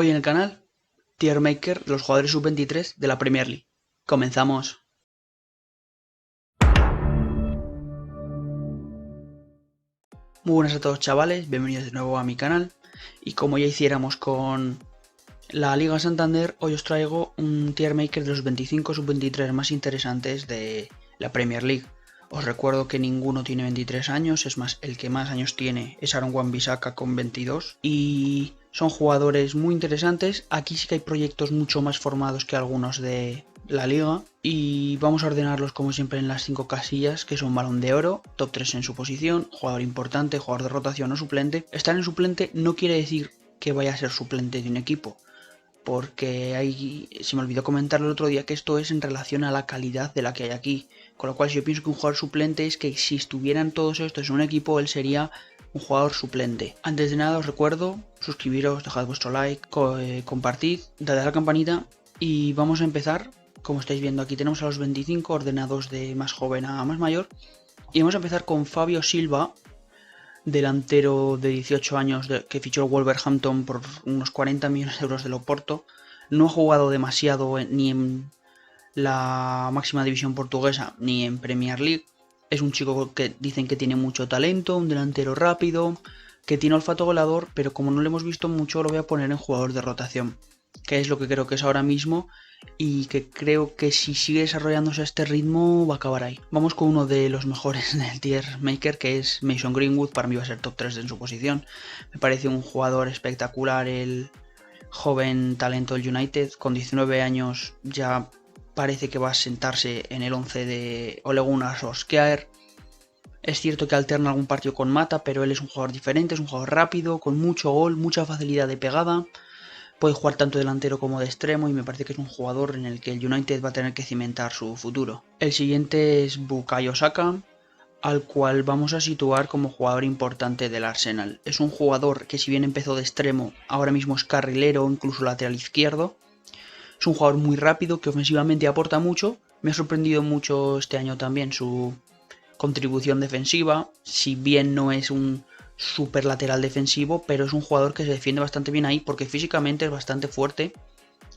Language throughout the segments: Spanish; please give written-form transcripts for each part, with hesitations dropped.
Hoy en el canal, Tier Maker de los jugadores sub-23 de la Premier League. Comenzamos. Muy buenas a todos chavales, bienvenidos de nuevo a mi canal. Y como ya hiciéramos con la Liga Santander, hoy os traigo un Tier Maker de los 25 sub-23 más interesantes de la Premier League. Os recuerdo que ninguno tiene 23 años, es más, el que más años tiene es Aaron Wan-Bissaka con 22. Y son jugadores muy interesantes. Aquí sí que hay proyectos mucho más formados que algunos de la liga. Y vamos a ordenarlos como siempre en las 5 casillas, que son Balón de Oro, top 3 en su posición, jugador importante, jugador de rotación o suplente. Estar en suplente no quiere decir que vaya a ser suplente de un equipo, porque se me olvidó comentarlo el otro día que esto es en relación a la calidad de la que hay aquí. Con lo cual, si yo pienso que un jugador suplente es que si estuvieran todos estos en un equipo, él sería un jugador suplente. Antes de nada os recuerdo, suscribiros, dejad vuestro like, compartid, dadle a la campanita y vamos a empezar. Como estáis viendo, aquí tenemos a los 25 ordenados de más joven a más mayor. Y vamos a empezar con Fabio Silva, delantero de 18 años que fichó el Wolverhampton por unos 40 millones de euros del Oporto. No ha jugado demasiado ni en la máxima división portuguesa ni en Premier League. Es un chico que dicen que tiene mucho talento, un delantero rápido, que tiene olfato goleador, pero como no lo hemos visto mucho, lo voy a poner en jugador de rotación, que es lo que creo que es ahora mismo y que creo que si sigue desarrollándose a este ritmo va a acabar ahí. Vamos con uno de los mejores del Tier Maker, que es Mason Greenwood. Para mí va a ser top 3 en su posición. Me parece un jugador espectacular, el joven talento del United. Con 19 años ya parece que va a sentarse en el 11 de Ole Gunnar Solskjaer. Es cierto que alterna algún partido con Mata, pero él es un jugador diferente, es un jugador rápido, con mucho gol, mucha facilidad de pegada. Puede jugar tanto delantero como de extremo y me parece que es un jugador en el que el United va a tener que cimentar su futuro. El siguiente es Bukayo Saka, al cual vamos a situar como jugador importante del Arsenal. Es un jugador que, si bien empezó de extremo, ahora mismo es carrilero o incluso lateral izquierdo. Es un jugador muy rápido que ofensivamente aporta mucho. Me ha sorprendido mucho este año también su contribución defensiva, si bien no es un super lateral defensivo, pero es un jugador que se defiende bastante bien ahí porque físicamente es bastante fuerte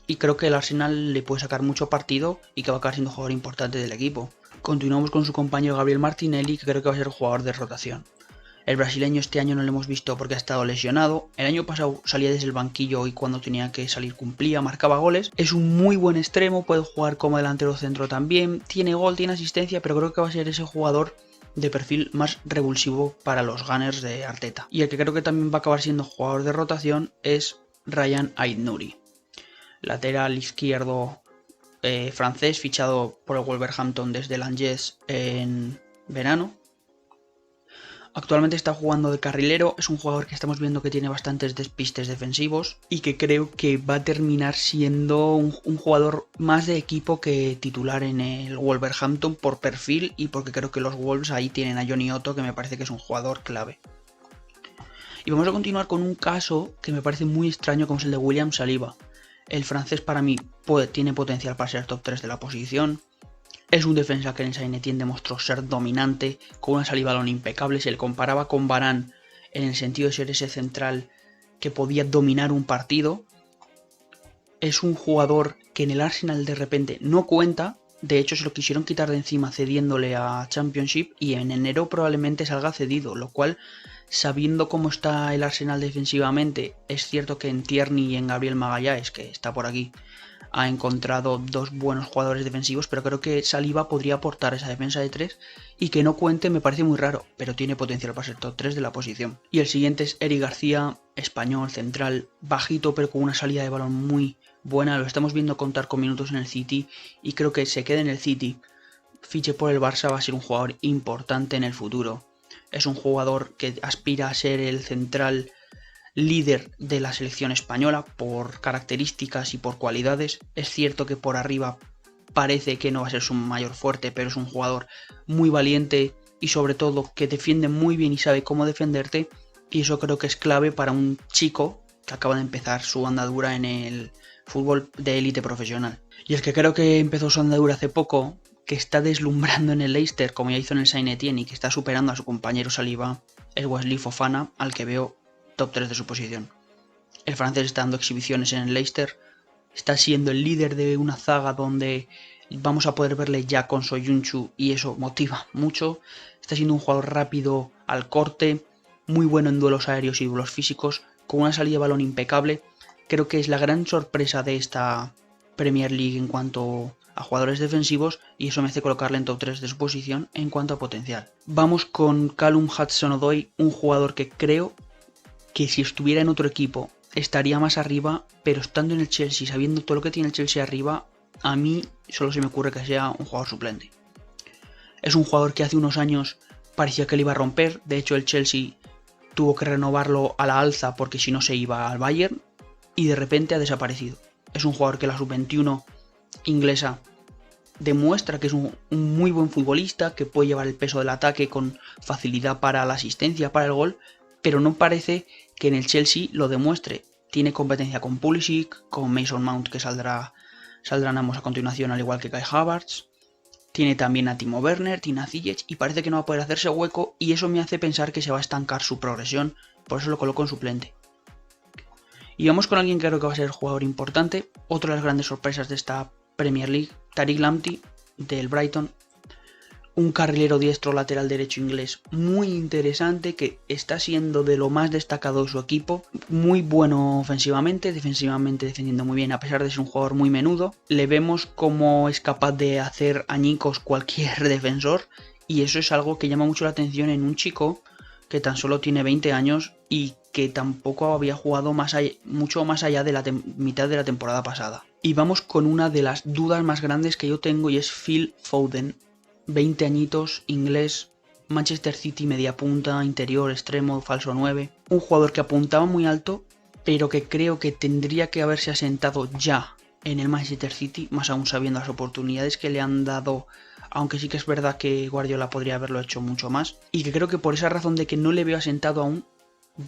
y creo que el Arsenal le puede sacar mucho partido y que va a acabar siendo un jugador importante del equipo. Continuamos con su compañero Gabriel Martinelli, que creo que va a ser jugador de rotación. El brasileño este año no lo hemos visto porque ha estado lesionado. El año pasado salía desde el banquillo y cuando tenía que salir cumplía, marcaba goles. Es un muy buen extremo, puede jugar como delantero centro también. Tiene gol, tiene asistencia, pero creo que va a ser ese jugador de perfil más revulsivo para los Gunners de Arteta. Y el que creo que también va a acabar siendo jugador de rotación es Ryan Aït-Nouri, lateral izquierdo francés, fichado por el Wolverhampton desde el Angers en verano. Actualmente está jugando de carrilero, es un jugador que estamos viendo que tiene bastantes despistes defensivos y que creo que va a terminar siendo un jugador más de equipo que titular en el Wolverhampton por perfil y porque creo que los Wolves ahí tienen a Johnny Otto, que me parece que es un jugador clave. Y vamos a continuar con un caso que me parece muy extraño, como es el de William Saliba. El francés para mí tiene potencial para ser top 3 de la posición. Es un defensa que en el Saint-Étienne demostró ser dominante, con una salida de balón impecable. Se le comparaba con Varane en el sentido de ser ese central que podía dominar un partido. Es un jugador que en el Arsenal de repente no cuenta. De hecho, se lo quisieron quitar de encima cediéndole a Championship y en enero probablemente salga cedido, lo cual, sabiendo cómo está el Arsenal defensivamente, es cierto que en Tierney y en Gabriel Magalhães, que está por aquí, ha encontrado dos buenos jugadores defensivos, pero creo que Saliba podría aportar esa defensa de 3 y que no cuente me parece muy raro, pero tiene potencial para ser top 3 de la posición. Y el siguiente es Eric García, español, central, bajito pero con una salida de balón muy buena. Lo estamos viendo contar con minutos en el City y creo que se quede en el City, fiche por el Barça, va a ser un jugador importante en el futuro. Es un jugador que aspira a ser el central líder de la selección española por características y por cualidades. Es cierto que por arriba parece que no va a ser su mayor fuerte, pero es un jugador muy valiente y sobre todo que defiende muy bien y sabe cómo defenderte, y eso creo que es clave para un chico que acaba de empezar su andadura en el fútbol de élite profesional. Y el que creo que empezó su andadura hace poco, que está deslumbrando en el Leicester como ya hizo en el Saint-Étienne y que está superando a su compañero Saliba, es Wesley Fofana, al que veo top 3 de su posición. El francés está dando exhibiciones en el Leicester, está siendo el líder de una zaga donde vamos a poder verle ya con Soyuncu y eso motiva mucho. Está siendo un jugador rápido al corte, muy bueno en duelos aéreos y duelos físicos, con una salida de balón impecable. Creo que es la gran sorpresa de esta Premier League en cuanto a jugadores defensivos y eso me hace colocarle en top 3 de su posición en cuanto a potencial. Vamos con Callum Hudson-Odoi, un jugador que creo que si estuviera en otro equipo estaría más arriba, pero estando en el Chelsea, sabiendo todo lo que tiene el Chelsea arriba, a mí solo se me ocurre que sea un jugador suplente. Es un jugador que hace unos años parecía que le iba a romper, de hecho el Chelsea tuvo que renovarlo a la alza porque si no se iba al Bayern y de repente ha desaparecido. Es un jugador que la sub-21 inglesa demuestra que es un muy buen futbolista, que puede llevar el peso del ataque con facilidad para la asistencia, para el gol, pero no parece que en el Chelsea lo demuestre. Tiene competencia con Pulisic, con Mason Mount, que saldrán ambos a continuación, al igual que Kai Havertz. Tiene también a Timo Werner, tiene a Ziyech y parece que no va a poder hacerse hueco y eso me hace pensar que se va a estancar su progresión, por eso lo coloco en suplente. Y vamos con alguien que creo que va a ser jugador importante, otra de las grandes sorpresas de esta Premier League, Tariq Lamptey del Brighton. Un carrilero diestro lateral derecho inglés muy interesante que está siendo de lo más destacado de su equipo, muy bueno ofensivamente, defensivamente defendiendo muy bien a pesar de ser un jugador muy menudo. Le vemos como es capaz de hacer añicos cualquier defensor y eso es algo que llama mucho la atención en un chico que tan solo tiene 20 años y que tampoco había jugado mucho más allá de la mitad de la temporada pasada. Y vamos con una de las dudas más grandes que yo tengo y es Phil Foden. 20 añitos, inglés, Manchester City, media punta, interior, extremo, falso 9. Un jugador que apuntaba muy alto, pero que creo que tendría que haberse asentado ya en el Manchester City, más aún sabiendo las oportunidades que le han dado, aunque sí que es verdad que Guardiola podría haberlo hecho mucho más. Y que creo que por esa razón de que no le veo asentado aún,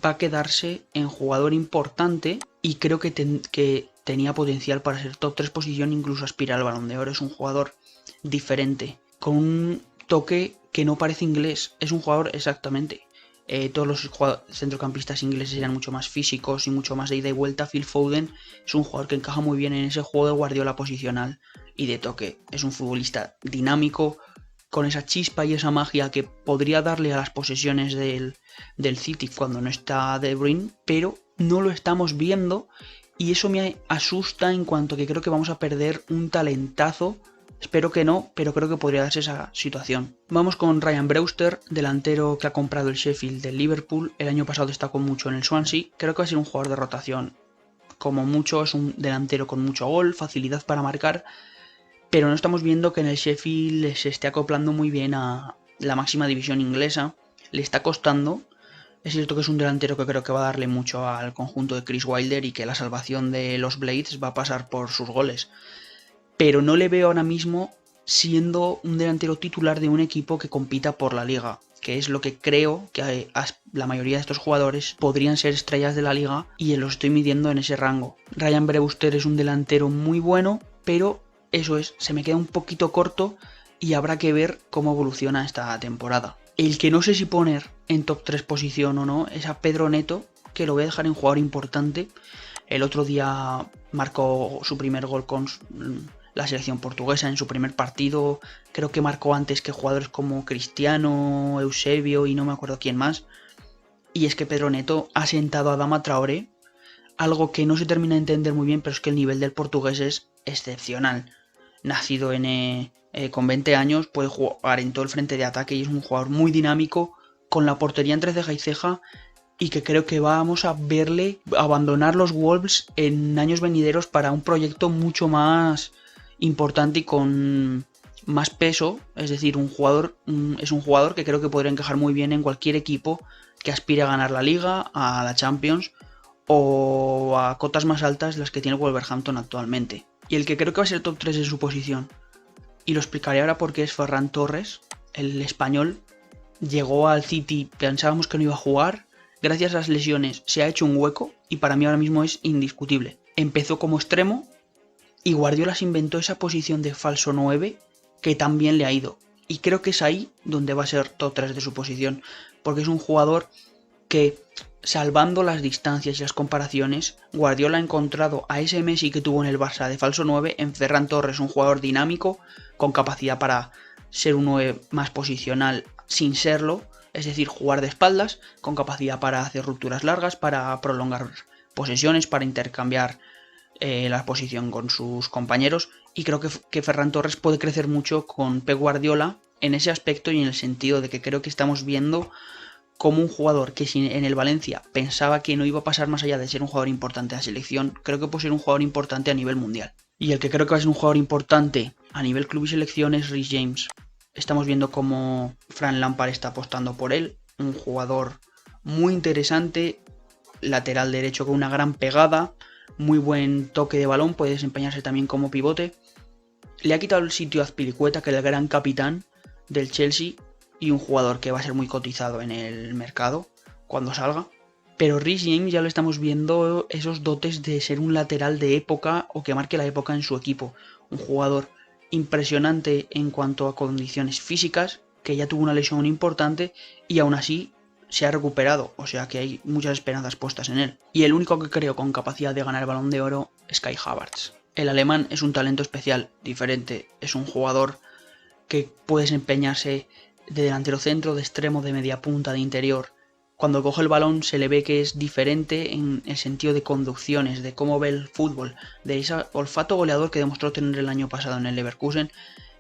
va a quedarse en jugador importante y creo que tenía potencial para ser top 3 posición, incluso aspirar al Balón de Oro. Es un jugador diferente, con un toque que no parece inglés, es un jugador exactamente. Todos los centrocampistas ingleses eran mucho más físicos y mucho más de ida y vuelta. Phil Foden es un jugador que encaja muy bien en ese juego de Guardiola posicional y de toque. Es un futbolista dinámico, con esa chispa y esa magia que podría darle a las posesiones del City cuando no está De Bruyne, pero no lo estamos viendo y eso me asusta en cuanto que creo que vamos a perder un talentazo. Espero que no, pero creo que podría darse esa situación. Vamos con Ryan Brewster, delantero que ha comprado el Sheffield del Liverpool. El año pasado destacó mucho en el Swansea. Creo que va a ser un jugador de rotación. Como mucho es un delantero con mucho gol, facilidad para marcar, pero no estamos viendo que en el Sheffield se esté acoplando muy bien a la máxima división inglesa. Le está costando. Es cierto que es un delantero que creo que va a darle mucho al conjunto de Chris Wilder y que la salvación de los Blades va a pasar por sus goles. Pero no le veo ahora mismo siendo un delantero titular de un equipo que compita por la liga, que es lo que creo que la mayoría de estos jugadores podrían ser estrellas de la liga y los estoy midiendo en ese rango. Ryan Brewster es un delantero muy bueno, pero eso es, se me queda un poquito corto y habrá que ver cómo evoluciona esta temporada. El que no sé si poner en top 3 posición o no es a Pedro Neto, que lo voy a dejar en jugador importante. El otro día marcó su primer gol con la selección portuguesa en su primer partido. Creo que marcó antes que jugadores como Cristiano, Eusebio y no me acuerdo quién más. Y es que Pedro Neto ha sentado a Adama Traoré, algo que no se termina de entender muy bien, pero es que el nivel del portugués es excepcional. Nacido con 20 años, puede jugar en todo el frente de ataque y es un jugador muy dinámico, con la portería entre ceja y ceja, y que creo que vamos a verle abandonar los Wolves en años venideros para un proyecto mucho más importante y con más peso. Es decir, es un jugador que creo que podría encajar muy bien en cualquier equipo que aspire a ganar la Liga, a la Champions o a cotas más altas las que tiene Wolverhampton actualmente. Y el que creo que va a ser top 3 en su posición, y lo explicaré ahora porque es Ferran Torres, el español. Llegó al City, pensábamos que no iba a jugar. Gracias a las lesiones se ha hecho un hueco y para mí ahora mismo es indiscutible. Empezó como extremo y Guardiola se inventó esa posición de falso 9 que también le ha ido. Y creo que es ahí donde va a ser top 3 de su posición, porque es un jugador que salvando las distancias y las comparaciones, Guardiola ha encontrado a ese Messi que tuvo en el Barça de falso 9 en Ferran Torres, un jugador dinámico, con capacidad para ser un 9 más posicional sin serlo, es decir, jugar de espaldas, con capacidad para hacer rupturas largas, para prolongar posesiones, para intercambiar la posición con sus compañeros, y creo que Ferran Torres puede crecer mucho con Pep Guardiola en ese aspecto y en el sentido de que creo que estamos viendo como un jugador que si en el Valencia pensaba que no iba a pasar más allá de ser un jugador importante en la selección, creo que puede ser un jugador importante a nivel mundial. Y el que creo que va a ser un jugador importante a nivel club y selección es Reece James. Estamos viendo cómo Frank Lampard está apostando por él, un jugador muy interesante, lateral derecho con una gran pegada, muy buen toque de balón, puede desempeñarse también como pivote. Le ha quitado el sitio a Azpilicueta, que era el gran capitán del Chelsea, y un jugador que va a ser muy cotizado en el mercado cuando salga. Pero Reece James ya lo estamos viendo esos dotes de ser un lateral de época o que marque la época en su equipo. Un jugador impresionante en cuanto a condiciones físicas, que ya tuvo una lesión importante y aún así se ha recuperado, o sea que hay muchas esperanzas puestas en él. Y el único que creo con capacidad de ganar el Balón de Oro es Kai Havertz. El alemán es un talento especial, diferente, es un jugador que puede desempeñarse de delantero centro, de extremo, de media punta, de interior. Cuando coge el balón se le ve que es diferente en el sentido de conducciones, de cómo ve el fútbol, de ese olfato goleador que demostró tener el año pasado en el Leverkusen.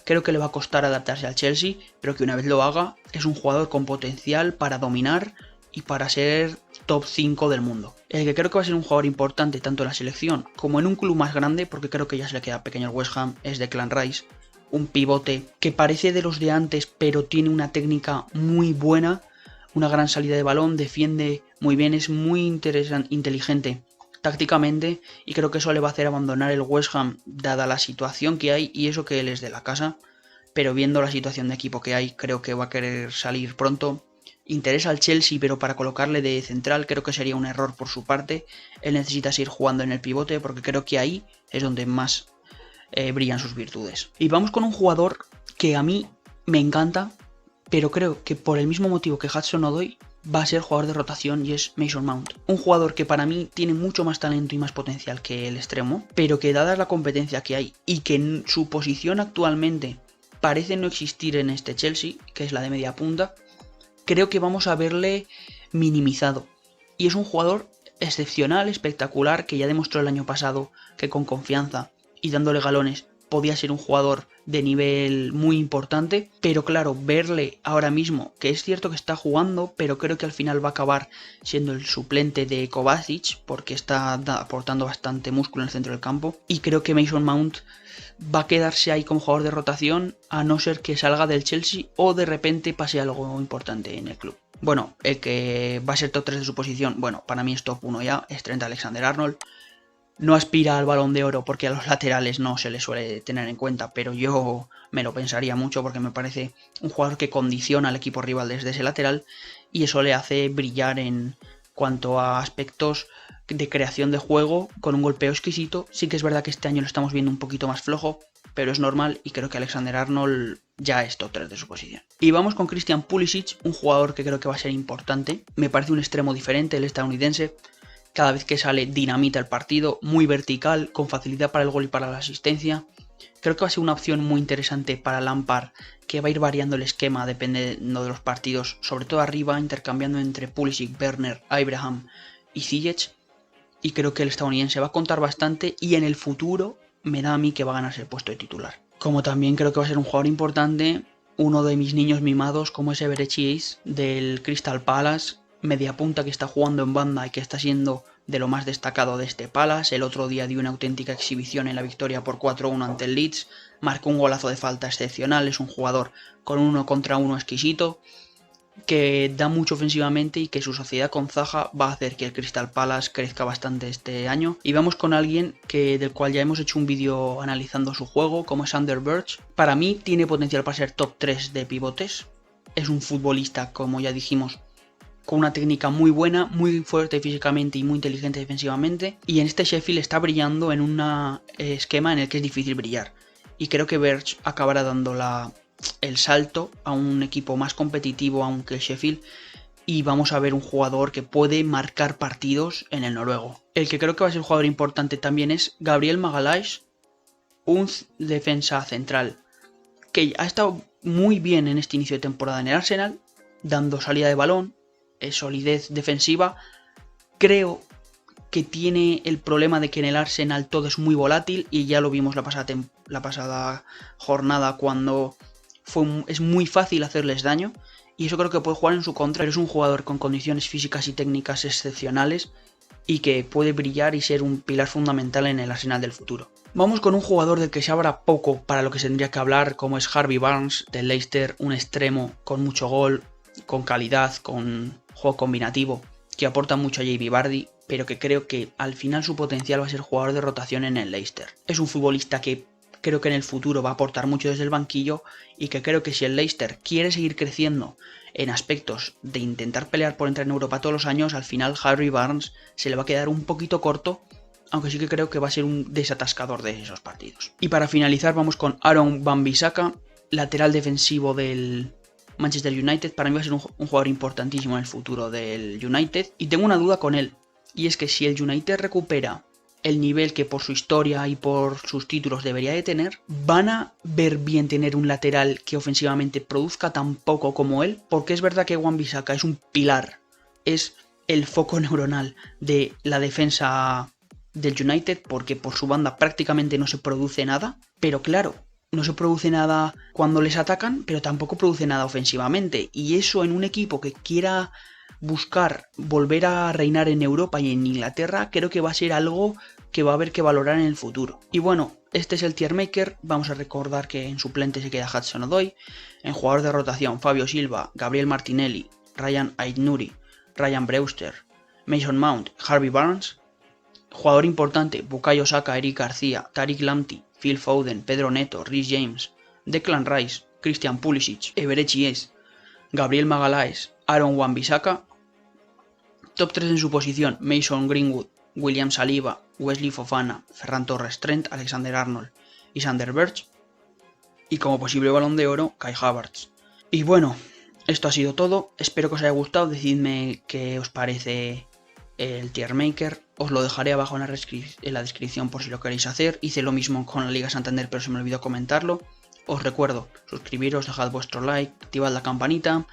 Creo que le va a costar adaptarse al Chelsea, pero que una vez lo haga es un jugador con potencial para dominar y para ser top 5 del mundo. El que creo que va a ser un jugador importante tanto en la selección como en un club más grande, porque creo que ya se le queda pequeño al West Ham, es Declan Rice. Un pivote que parece de los de antes, pero tiene una técnica muy buena, una gran salida de balón, defiende muy bien, es muy inteligente tácticamente y creo que eso le va a hacer abandonar el West Ham dada la situación que hay y eso que él es de la casa, pero viendo la situación de equipo que hay creo que va a querer salir pronto. Interesa al Chelsea, pero para colocarle de central creo que sería un error por su parte. Él necesita seguir jugando en el pivote porque creo que ahí es donde más brillan sus virtudes. Y vamos con un jugador que a mí me encanta, pero creo que por el mismo motivo que Hudson-Odoi va a ser jugador de rotación y es Mason Mount. Un jugador que para mí tiene mucho más talento y más potencial que el extremo, pero que dada la competencia que hay y que en su posición actualmente parece no existir en este Chelsea, que es la de media punta, creo que vamos a verle minimizado. Y es un jugador excepcional, espectacular, que ya demostró el año pasado que con confianza y dándole galones podía ser un jugador de nivel muy importante, pero claro, verle ahora mismo, que es cierto que está jugando, pero creo que al final va a acabar siendo el suplente de Kovacic, porque está aportando bastante músculo en el centro del campo, y creo que Mason Mount va a quedarse ahí como jugador de rotación, a no ser que salga del Chelsea o de repente pase algo importante en el club. Bueno, el que va a ser top 3 de su posición, bueno, para mí es top 1 ya, es Trent Alexander-Arnold. No aspira al Balón de Oro porque a los laterales no se le suele tener en cuenta, pero yo me lo pensaría mucho porque me parece un jugador que condiciona al equipo rival desde ese lateral y eso le hace brillar en cuanto a aspectos de creación de juego con un golpeo exquisito. Sí que es verdad que este año lo estamos viendo un poquito más flojo, pero es normal y creo que Alexander-Arnold ya es top 3 de su posición. Y vamos con Christian Pulisic, un jugador que creo que va a ser importante. Me parece un extremo diferente, el estadounidense. Cada vez que sale dinamita el partido, muy vertical, con facilidad para el gol y para la asistencia. Creo que va a ser una opción muy interesante para Lampard, que va a ir variando el esquema dependiendo de los partidos, sobre todo arriba, intercambiando entre Pulisic, Werner, Abraham y Ziyech. Y creo que el estadounidense va a contar bastante y en el futuro me da a mí que va a ganarse el puesto de titular. Como también creo que va a ser un jugador importante, uno de mis niños mimados como es Eberechi Eze del Crystal Palace, media punta que está jugando en banda y que está siendo de lo más destacado de este Palace. El otro día dio una auténtica exhibición en la victoria por 4-1 ante el Leeds, marcó un golazo de falta excepcional, es un jugador con 1 contra 1 exquisito, que da mucho ofensivamente y que su sociedad con Zaha va a hacer que el Crystal Palace crezca bastante este año. Y vamos con alguien del cual ya hemos hecho un vídeo analizando su juego, como es Sander Berge. Para mí tiene potencial para ser top 3 de pivotes, es un futbolista, como ya dijimos, con una técnica muy buena, muy fuerte físicamente y muy inteligente defensivamente. Y en este Sheffield está brillando en un esquema en el que es difícil brillar. Y creo que Berge acabará dando el salto a un equipo más competitivo, aunque el Sheffield y vamos a ver un jugador que puede marcar partidos en el noruego. El que creo que va a ser un jugador importante también es Gabriel Magalhaes, un defensa central que ha estado muy bien en este inicio de temporada en el Arsenal, dando salida de balón, solidez defensiva. Creo que tiene el problema de que en el Arsenal todo es muy volátil y ya lo vimos la pasada jornada cuando es muy fácil hacerles daño y eso creo que puede jugar en su contra, pero es un jugador con condiciones físicas y técnicas excepcionales y que puede brillar y ser un pilar fundamental en el Arsenal del futuro. Vamos con un jugador del que se habla poco para lo que se tendría que hablar, como es Harvey Barnes del Leicester, un extremo con mucho gol, con calidad, con juego combinativo, que aporta mucho a Jamie Vardy, pero que creo que al final su potencial va a ser jugador de rotación en el Leicester. Es un futbolista que creo que en el futuro va a aportar mucho desde el banquillo y que creo que si el Leicester quiere seguir creciendo en aspectos de intentar pelear por entrar en Europa todos los años, al final Harvey Barnes se le va a quedar un poquito corto, aunque sí que creo que va a ser un desatascador de esos partidos. Y para finalizar vamos con Aaron Wan-Bissaka, lateral defensivo del Manchester United. Para mí va a ser un jugador importantísimo en el futuro del United y tengo una duda con él, y es que si el United recupera el nivel que por su historia y por sus títulos debería de tener, ¿van a ver bien tener un lateral que ofensivamente produzca tan poco como él? Porque es verdad que Wan-Bissaka es un pilar, es el foco neuronal de la defensa del United, porque por su banda prácticamente no se produce nada, pero claro, no se produce nada cuando les atacan, pero tampoco produce nada ofensivamente, y eso en un equipo que quiera buscar volver a reinar en Europa y en Inglaterra, creo que va a ser algo que va a haber que valorar en el futuro. Y bueno, este es el tier maker. Vamos a recordar que en suplente se queda Hudson-Odoi, en jugador de rotación Fabio Silva, Gabriel Martinelli, Ryan Aït-Nouri, Ryan Brewster, Mason Mount, Harvey Barnes. Jugador importante, Bukayo Saka, Eric García, Tariq Lamptey, Phil Foden, Pedro Neto, Reece James, Declan Rice, Christian Pulisic, Eberechi Es, Gabriel Magalhaes, Aaron Wan-Bissaka. Top 3 en su posición, Mason Greenwood, William Saliba, Wesley Fofana, Ferran Torres, Trent Alexander-Arnold y Sander Berge. Y como posible balón de oro, Kai Havertz. Y bueno, esto ha sido todo. Espero que os haya gustado. Decidme qué os parece el tier maker. Os lo dejaré abajo en la descripción por si lo queréis hacer. Hice lo mismo con la Liga Santander, pero se me olvidó comentarlo. Os recuerdo, suscribiros, dejad vuestro like, activad la campanita.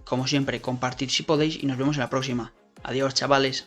Como siempre, compartid si podéis y nos vemos en la próxima. Adiós, chavales.